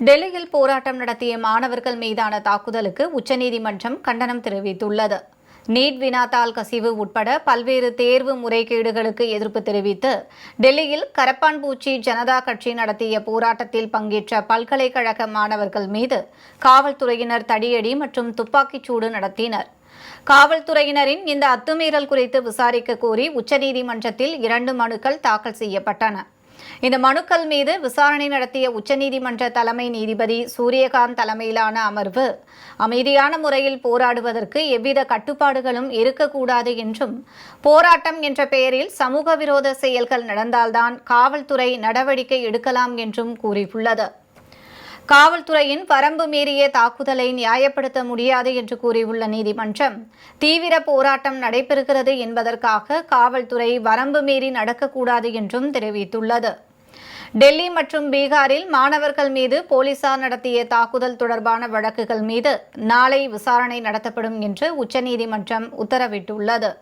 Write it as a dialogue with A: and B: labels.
A: டெல்லியில் போராட்டம் நடத்திய மாணவர்கள் மீதான தாக்குதலுக்கு உச்சநீதிமன்றம் கண்டனம் தெரிவித்துள்ளது. நீட் வினாத்தாள் கசிவு உட்பட பல்வேறு தேர்வு முறைகேடுகளுக்கு எதிர்ப்பு தெரிவித்து டெல்லியில் கரப்பான்பூச்சி ஜனதா கட்சி நடத்திய போராட்டத்தில் பங்கேற்ற பல்கலைக்கழக மாணவர்கள் மீது காவல்துறையினர் தடியடி மற்றும் துப்பாக்கிச்சூடு நடத்தினர். காவல்துறையினரின் இந்த அத்துமீறல் குறித்து விசாரிக்க கோரி உச்சநீதிமன்றத்தில் 2 மனுக்கள் தாக்கல் செய்யப்பட்டன. இந்த மனுக்கள் மீது விசாரணை நடத்திய உச்சநீதிமன்ற தலைமை நீதிபதி சூரியகாந்த் தலைமையிலான அமர்வு அமைதியான முறையில் போராடுவதற்கு எவ்வித கட்டுப்பாடுகளும் இருக்கக்கூடாது என்றும், போராட்டம் என்ற பெயரில் சமூக விரோத செயல்கள் நடந்தால்தான் காவல்துறை நடவடிக்கை எடுக்கலாம் என்றும் கூறியுள்ளது. காவல்துறையின் வரம்பு மீறிய தாக்குதலை நியாயப்படுத்த முடியாது என்று கூறியுள்ள நீதிமன்றம், தீவிர போராட்டம் நடைபெறுகிறது என்பதற்காக காவல்துறை வரம்பு மீறி நடக்கக்கூடாது என்றும் தெரிவித்துள்ளது. டெல்லி மற்றும் பீகாரில் மாணவர்கள் மீது போலீசார் நடத்திய தாக்குதல் தொடர்பான வழக்குகள் மீது நாளை விசாரணை நடத்தப்படும் என்று உச்சநீதிமன்றம் உத்தரவிட்டுள்ளது.